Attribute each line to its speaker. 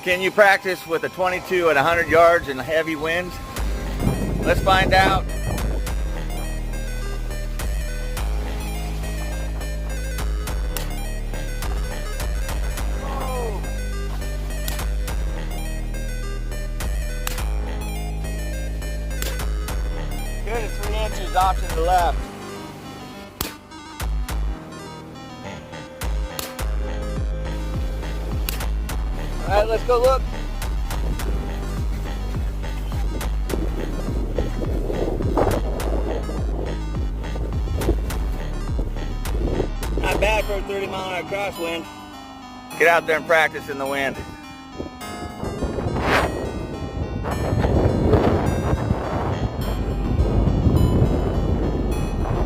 Speaker 1: Can you practice with a 22 at 100 yards in heavy winds? Let's find out. Good at 3 inches off to the left. All right, let's go look. Not bad for a 30-mile-an-hour crosswind. Get out there and practice in the wind.